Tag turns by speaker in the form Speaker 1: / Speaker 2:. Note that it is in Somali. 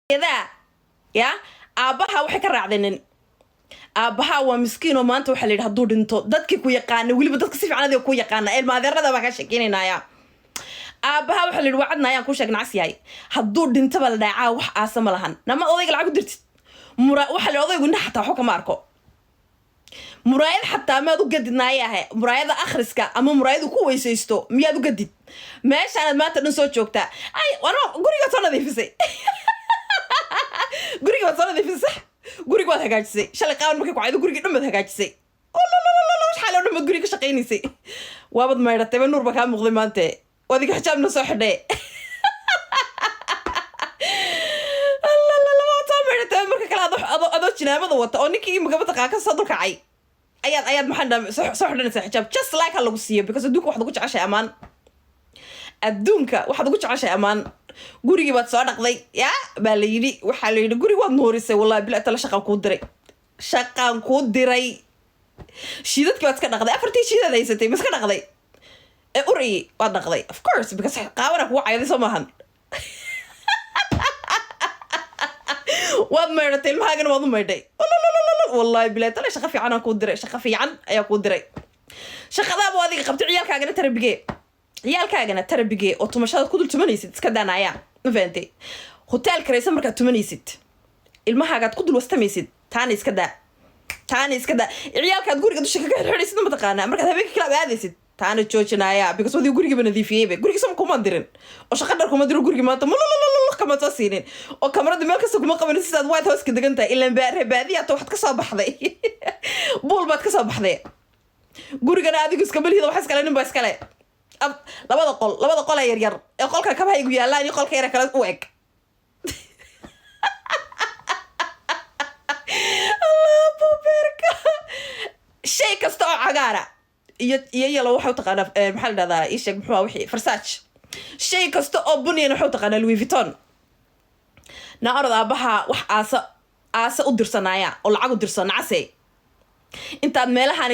Speaker 1: كذا يا أباها وحي كراعدين أباها ومسكين وما أنت وحلي هدور انتو دتك كو يقانا ولي بدك سيف على ذي كو يقانا ما ذي رضا ما كشكيننا يا أباها وحلي وعدنا يا كوشك نعسياي هدور انت بالدعاء وح آسم لهن نما أضيق العقد درت وحلي أضيق قلنا حتى حوك ماركو مرايد حتى ما دو قد نايا مرايد أخرسك أما مرايد كويس يستو ميا دو قد ماشي أنا ما تنسو شوكتا أي وأنا قولي قصنا ذي فيسي قولي قصنا ذي فيسي قولي قوات هجاجسي شال قاون مكي قاعد قولي نمد هجاجسي لا وش حاله نمد قولي كشقيني سي وابد ما يرتب النور بكام مظلمانته وذيك حجاب نصح ده الله ما تامر يرتب مركك لا أضو جناب ضوّت أو نكى مقابل تقاك صدرك عي أياد محنا صح لنا حجاب just like هلا قصية because أدوك واحد قوش عشاء أمان أدونك واحد قوش عشاء أمان قولي بات صار نقضي يا باليدي وحليدي قولي واد نوريسي والله بلا تلا شقان كود دري شيدتك بات كنقضي أفرتي شيدة ليستي بس كنقضي أوري واد نقضي of course because قاورك وعي ذي سماهن واد ميرتي المهاجن واد ميرتي والله بلا تلا شقة في عنا كود دري شقة في عن أيا كود دري شقة ذا بوادي قبت عيالك عجنا ciyaalkaagana tarbige oo tumashada ku dul tumanaysid iska daanaya ma fahanti hotel kareysan marka tumanaysid ilmahaaga ku dul wastamaysid taana iska daa ciyaalkaad guriga dusha ka xirxiraysid ma taqaana marka habeenkii kala aadaysid taana joojinaya because wadii guriga nadiifiyay guriga sama kuma dirin oo shaqo dhar kuma diro guriga maanta kama soo siinin oo kamarada meel kasta kuma qaban sidaad white house ka degantahay ilaa baadiya ta waxad ka soo baxday buul baad ka soo baxday gurigana adigu iska balhida wax iska leeyin baa iska leeyin labada qol ay yar ee qolka ka bahaygu yaalaan qolka yar kala u eg Allah buberka shay kasta oo cagaara iyo waxa uu taqaan maxal dhada isheeg muxuu wixii Versace shay kasta oo buniyana waxa uu taqaan Louis Vuitton naarada abaha wax aasa u dirsanaya oo lacag u dirsan casay inta meelahan